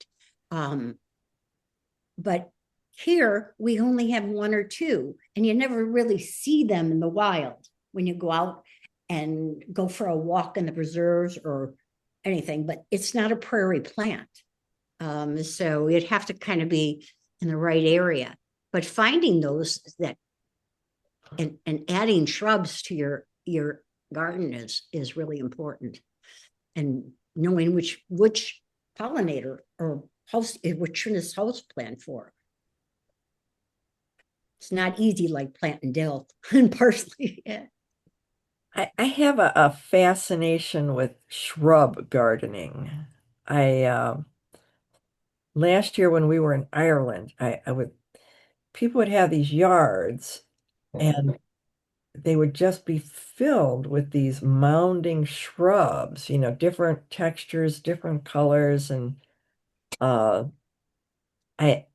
But here we only have one or two, and you never really see them in the wild when you go out and go for a walk in the preserves or anything. But it's not a prairie plant. So you'd have to kind of be in the right area. But finding those that and adding shrubs to your garden is really important. And knowing which pollinator or house which is host plant for. It's not easy like planting dill and parsley. Yeah. I have a fascination with shrub gardening. I last year when we were in Ireland, I would people would have these yards and they would just be filled with these mounding shrubs, different textures, different colors, and uh I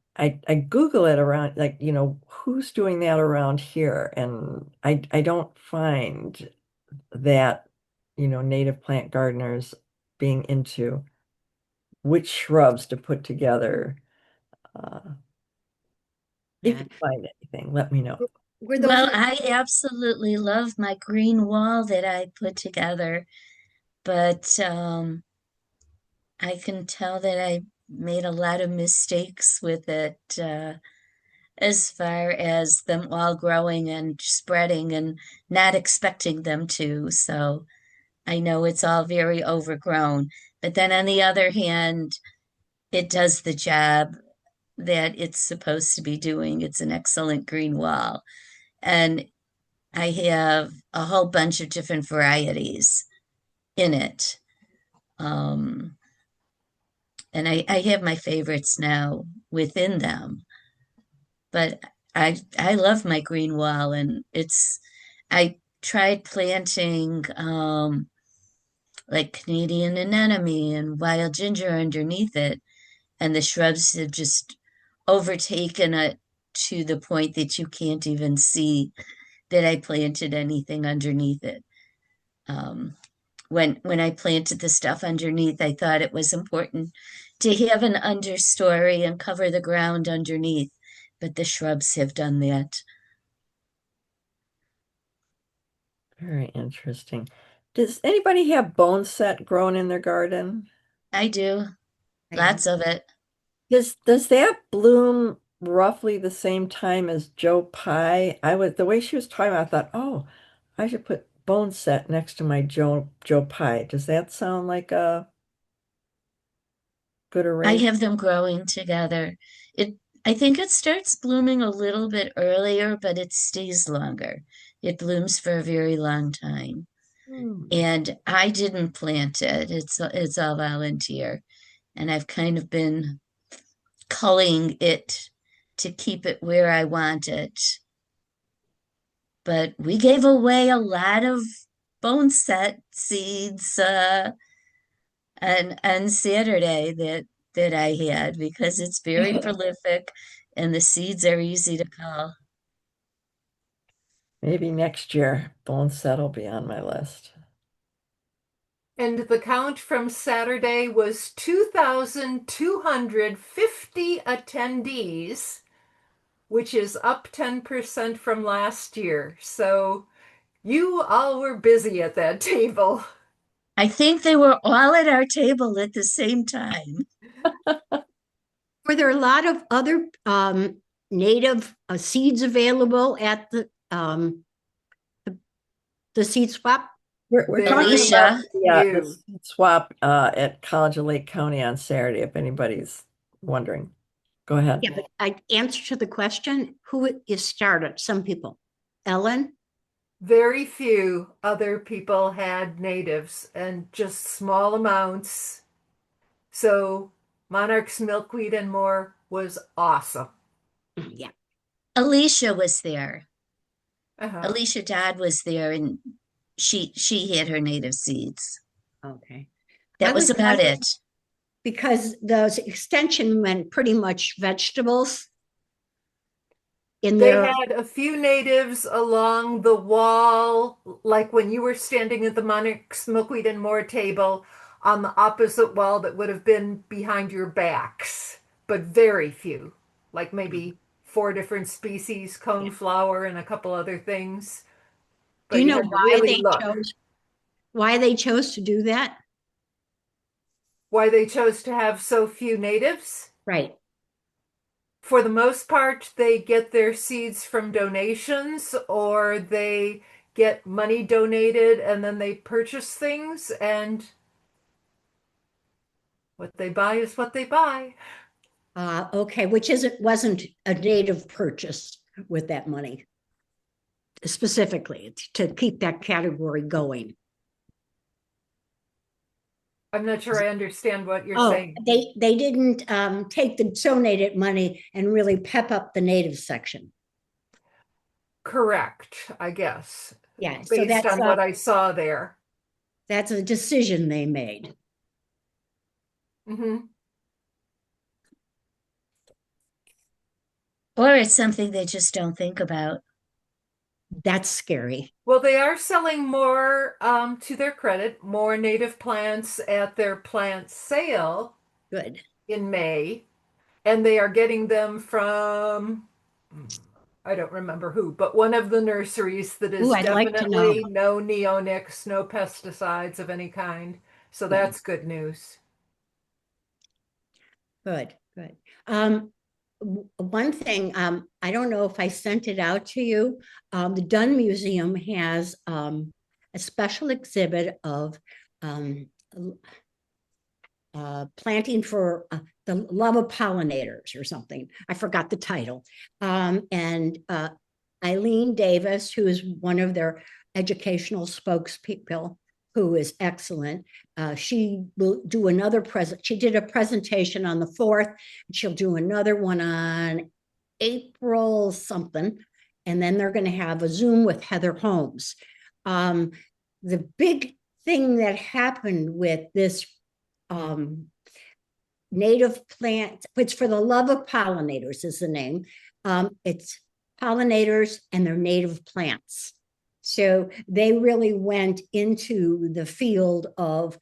Google it around like, who's doing that around here? And I don't find that, native plant gardeners being into which shrubs to put together. Uh, if Yeah. you find anything, let me know. Were those Well, I absolutely love my green wall that I put together, but I can tell that I made a lot of mistakes with it, as far as them all growing and spreading and not expecting them to. So I know it's all very overgrown. But then on the other hand, it does the job that it's supposed to be doing. It's an excellent green wall. And I have a whole bunch of different varieties in it. Um, and I have my favorites now within them. But I love my green wall, and I tried planting like Canadian anemone and wild ginger underneath it, and the shrubs have just overtaken it to the point that you can't even see that I planted anything underneath it. Um, when I planted the stuff underneath, I thought it was important to have an understory and cover the ground underneath, but the shrubs have done that. Very interesting. Does anybody have bone set grown in their garden? I do. Lots of it. Does that bloom roughly the same time as Joe Pye? The way she was talking, I thought, oh, I should put bone set next to my Joe Pye. Does that sound like a good I arrangement? have them growing together. It, I think it starts blooming a little bit earlier, but it stays longer. It blooms for a very long time. Hmm. And I didn't plant it. It's all volunteer. And I've kind of been culling it to keep it where I want it. But we gave away a lot of bone set seeds on Saturday that that I had because it's very prolific and the seeds are easy to cull. Maybe next year, boneset will be on my list. And the count from Saturday was 2,250 attendees, which is up 10% from last year. So you all were busy at that table. I think they were all at our table at the same time. Were there a lot of other native seeds available at the seed swap? We're talking Alicia. about the You. seed swap at College of Lake County on Saturday, if anybody's wondering. Go ahead. Yeah, but I answer to the question, who is started? Some people. Ellen? Very few other people had natives and just small amounts. So Monarchs, Milkweed, and more was awesome. Yeah. Alicia was there. Uh-huh. Alicia Dodd was there and she had her native seeds. Okay. That was about it. Because the extension meant pretty much vegetables in They there. had a few natives along the wall, like when you were standing at the Monarchs, Milkweed, and More table on the opposite wall that would have been behind your backs, but very few, like maybe 4 different species, coneflower, and a couple other things. Do But you you know had to why really they look. chose to do that? Why they chose to have so few natives? Right. For the most part, they get their seeds from donations or they get money donated and then they purchase things, and what they buy is what they buy. Okay, which wasn't a native purchase with that money specifically to keep that category going. I'm not sure I understand what you're Oh, saying. they didn't take the donated money and really pep up the native section. Correct, I guess. Yeah, so Based that's on what I saw there. that's a decision they made. Mm-hmm. Or it's something they just don't think about. That's scary. Well, they are selling more, to their credit, more native plants at their plant sale. Good. In May, and they are getting them from, I don't remember who, but one of the nurseries that is I'd like to know. definitely no neonics, no pesticides of any kind. So that's good news. Good. One thing, I don't know if I sent it out to you. The Dunn Museum has a special exhibit of planting for the love of pollinators or something. I forgot the title. And Eileen Davis, who is one of their educational spokespeople, who is excellent. She will do another she did a presentation on the 4th, and she'll do another one on April something. And then they're going to have a Zoom with Heather Holmes. The big thing that happened with this native plant, which for the love of pollinators is the name. It's pollinators and their native plants. So they really went into the field of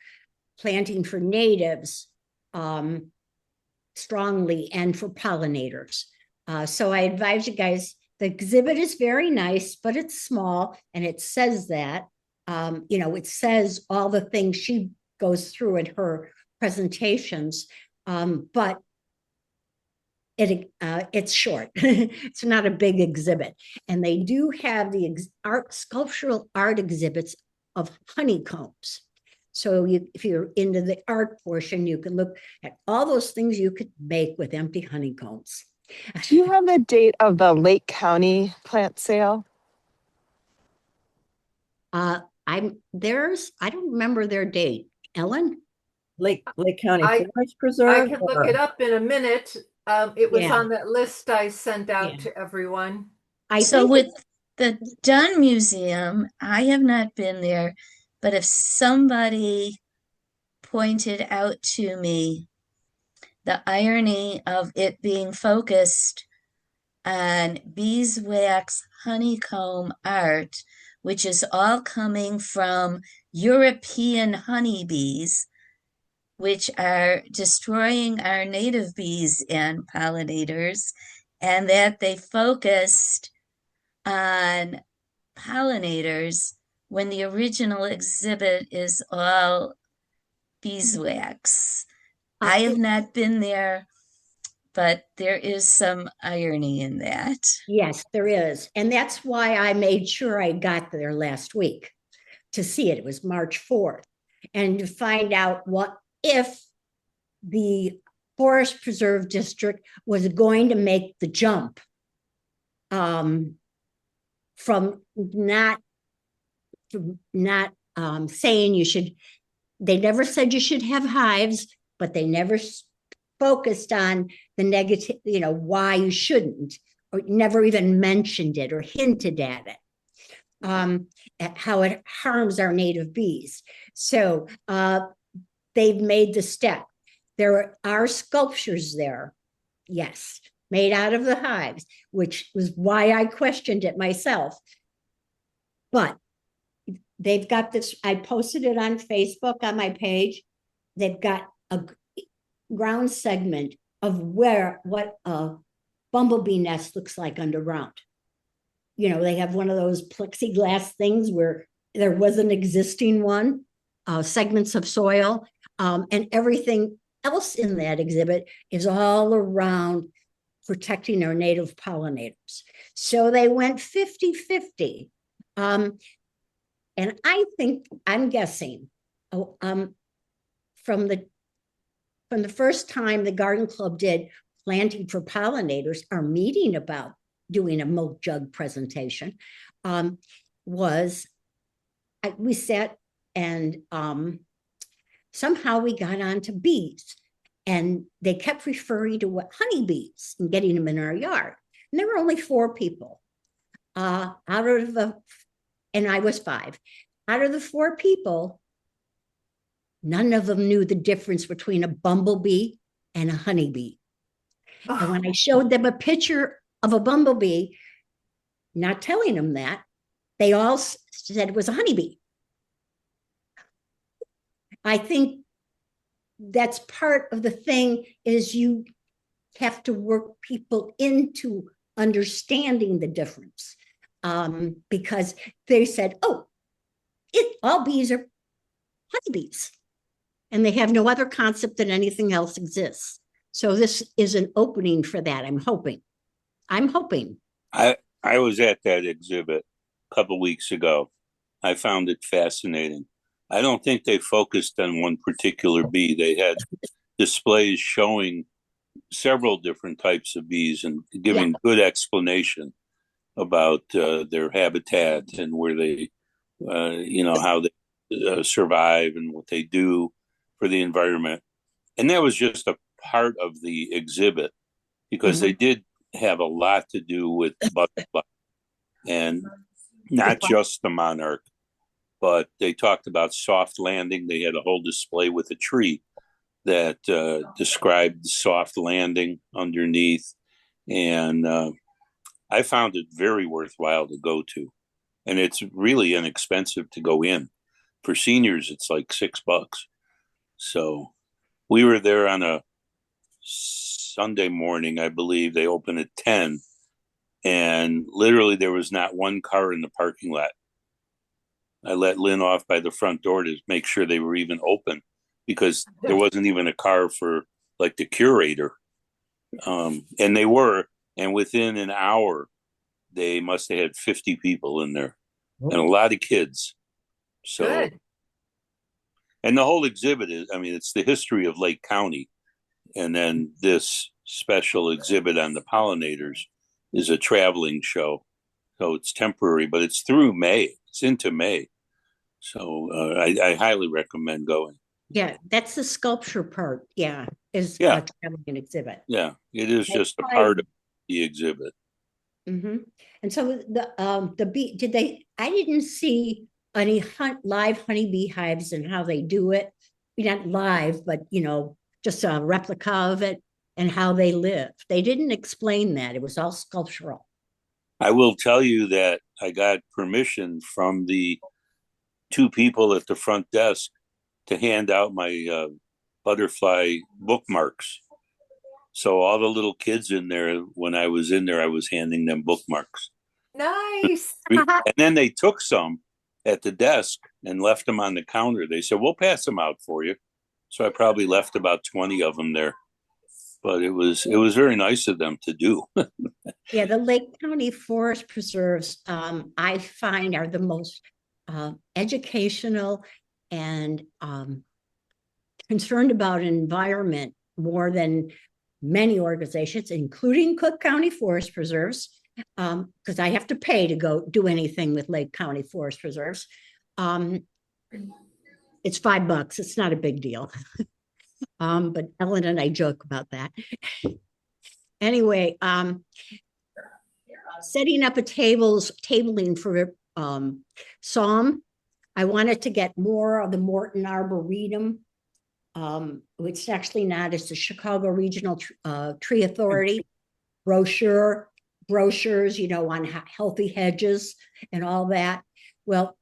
planting for natives strongly and for pollinators. So I advise you guys, the exhibit is very nice, but it's small and it says that, it says all the things she goes through in her presentations, but it's short. It's not a big exhibit. And they do have the sculptural art exhibits of honeycombs. So if you're into the art portion, you can look at all those things you could make with empty honeycombs. Do you have the date of the Lake County plant sale? I don't remember their date. Ellen? Lake County Forest I Preserve? can look it up in a minute. It was Yeah. on that list I sent out to everyone. So with the Dunn Museum, I have not been there, but if somebody pointed out to me the irony of it being focused on beeswax honeycomb art, which is all coming from European honeybees, which are destroying our native bees and pollinators, and that they focused on pollinators when the original exhibit is all beeswax. I have not been there, but there is some irony in that. Yes, there is. And that's why I made sure I got there last week to see it. It was March 4th. And to find out what if the Forest Preserve District was going to make the jump from not saying you should, they never said you should have hives, but they never focused on the negative, why you shouldn't, or never even mentioned it or hinted at it, how it harms our native bees. So they've made the step. There are sculptures there, yes, made out of the hives, which was why I questioned it myself. But they've got this, I posted it on Facebook on my page. They've got a ground segment of what a bumblebee nest looks like underground. They have one of those plexiglass things where there was an existing one, segments of soil, and everything else in that exhibit is all around protecting our native pollinators. So they went 50-50. And I'm guessing from the first time the Garden Club did planting for pollinators, our meeting about doing a milk jug presentation, we sat and somehow we got onto bees, and they kept referring to what honeybees and getting them in our yard. And there were only 4 people out of and I was 5. Out of the 4 people, none of them knew the difference between a bumblebee and a honeybee. Oh. And when I showed them a picture of a bumblebee, not telling them that, they all said it was a honeybee. I think that's part of the thing, is you have to work people into understanding the difference, because they said, oh, all bees are honeybees, and they have no other concept that anything else exists. So this is an opening for that. I'm hoping. I was at that exhibit a couple weeks ago. I found it fascinating. I don't think they focused on one particular bee. They had displays showing several different types of bees and giving good explanation about their habitat and where they, how they survive and what they do for the environment. And that was just a part of the exhibit, because they did have a lot to do with butterflies, and not just the monarch, but they talked about soft landing. They had a whole display with a tree that described soft landing underneath. And I found it very worthwhile to go to. And it's really inexpensive to go in. For seniors, it's like $6. So we were there on a Sunday morning, I believe. They opened at 10. And literally there was not one car in the parking lot. I let Lynn off by the front door to make sure they were even open, because there wasn't even a car for like the curator. And they were, and within an hour, they must have had 50 people in there, and a lot of kids. So, good. And the whole exhibit is, it's the history of Lake County. And then this special exhibit on the pollinators is a traveling show. So it's temporary, but it's through May. It's into May. So I highly recommend going. Yeah, that's the sculpture part. Yeah, is a traveling exhibit. Yeah, it is just a part of the exhibit. Mm-hmm. And so the bee, I didn't see any live honeybee hives and how they do it. Not live, but just a replica of it and how they live. They didn't explain that. It was all sculptural. I will tell you that I got permission from the two people at the front desk to hand out my butterfly bookmarks. So all the little kids in there, when I was in there, I was handing them bookmarks. Nice. And then they took some at the desk and left them on the counter. They said, we'll pass them out for you. So I probably left about 20 of them there. But it was very nice of them to do. Yeah, the Lake County Forest Preserves, I find are the most educational and concerned about environment more than many organizations, including Cook County Forest Preserves, because I have to pay to go do anything with Lake County Forest Preserves. It's $5. It's not a big deal. But Ellen and I joke about that. Anyway, setting up a tabling for Psalm. I wanted to get more of the Morton Arboretum, which is actually not, it's the Chicago Regional Tree Authority brochures, on healthy hedges and all that. Well,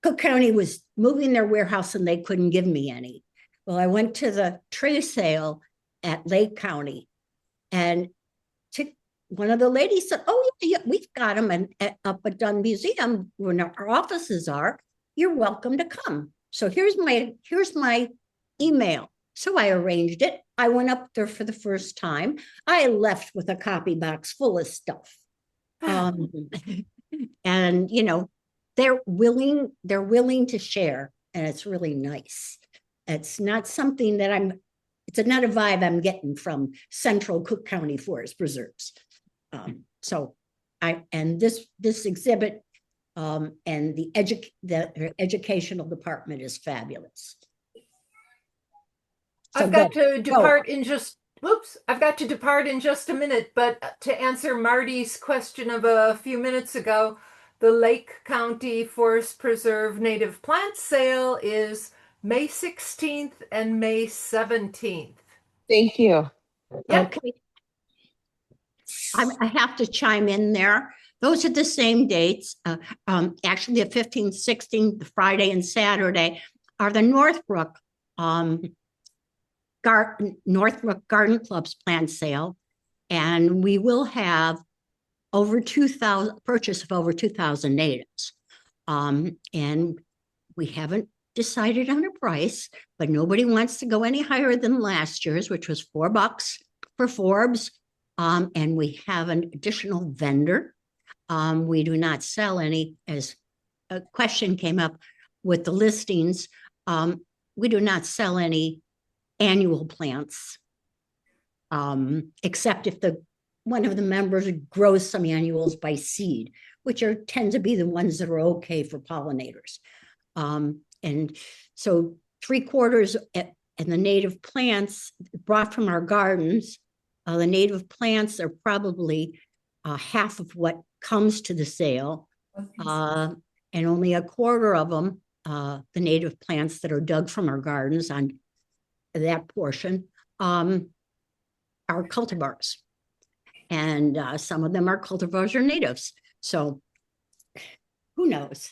Cook County was moving their warehouse and they couldn't give me any. Well, I went to the tree sale at Lake County and one of the ladies said, oh, yeah, we've got them up at Dunn Museum where our offices are. You're welcome to come. So here's my email. So I arranged it. I went up there for the first time. I left with a copy box full of stuff. And they're willing to share, and it's really nice. It's not something that it's not a vibe I'm getting from Central Cook County Forest Preserves. This exhibit and the educational department is fabulous. I've got to depart in just a minute, but to answer Marty's question of a few minutes ago, the Lake County Forest Preserve Native Plant Sale is May 16th and May 17th. Thank you. Yep. Okay. I have to chime in there. Those are the same dates. Actually, the 15th, 16th, the Friday and Saturday are the Northbrook Garden Club's plant sale. And we will have purchase of over 2,000 natives. And we haven't decided on a price, but nobody wants to go any higher than last year's, which was $4 for Forbes. And we have an additional vendor. We do not sell any, as a question came up with the listings. We do not sell any annual plants, except if one of the members grows some annuals by seed, which tend to be the ones that are okay for pollinators. And so 3/4 and the native plants brought from our gardens, the native plants are probably half of what comes to the sale, and only 1/4 of them, the native plants that are dug from our gardens on that portion, are cultivars. And some of them are cultivars or natives. So who knows?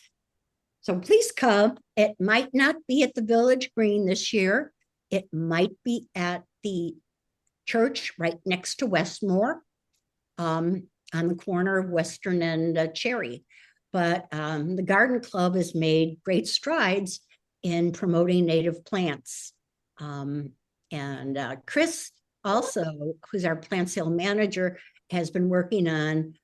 So please come. It might not be at the Village Green this year. It might be at the church right next to Westmore, on the corner of Western and Cherry. But the Garden Club has made great strides in promoting native plants. And Chris also, who's our plant sale manager, has been working on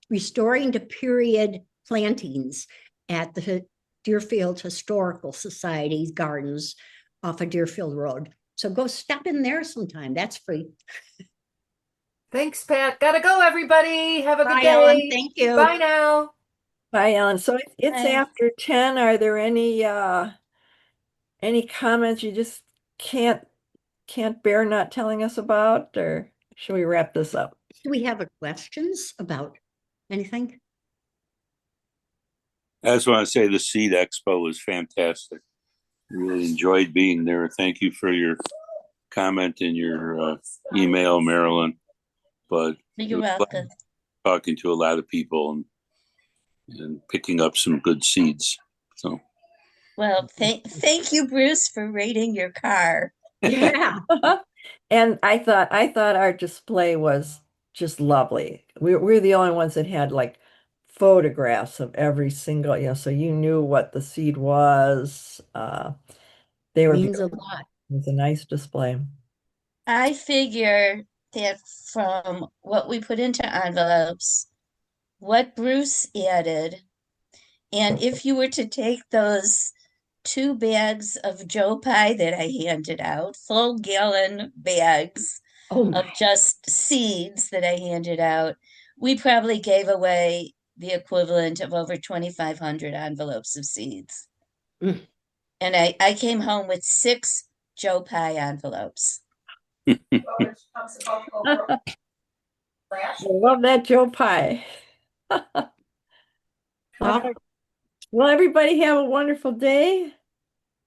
restoring to period plantings at the Deerfield Historical Society's gardens off of Deerfield Road. So go stop in there sometime. That's free. Thanks, Pat. Gotta go, everybody. Have a good day. Ellen. Thank you. Bye now. Bye, Ellen. So it's Bye. after 10. Are there any comments you just can't bear not telling us about, or should we wrap this up? Do we have questions about anything? I just want to say the Seed Expo was fantastic. Really enjoyed being there. Thank you for your comment in your email, Marilyn. But it You're was welcome. talking to a lot of people and picking up some good seeds. So, Well, thank you, Bruce, for rating your car. Yeah. And I thought our display was just lovely. We're the only ones that had like photographs of every single, so you knew what the seed was. They were Means a beautiful. lot. It was a nice display. I figure that from what we put into envelopes, what Bruce added, and if you were to take those 2 bags of Joe Pie that I handed out, full gallon bags Oh of my. just seeds that I handed out, we probably gave away the equivalent of over 2,500 envelopes of seeds. Mm. And I came home with 6 Joe Pie envelopes. I love that Joe Pie. All Well, right. Well, everybody have a wonderful day.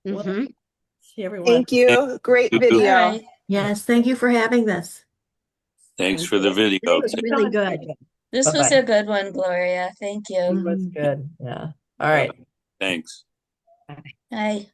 We'll mm-hmm. see everyone. Thank you. Great thank you. All video. right. Yes, thank you for having this. Thanks for the It video. was really good. This was Bye-bye. a good one, Gloria. Thank you. It was good. Yeah. All right. Thanks. Bye.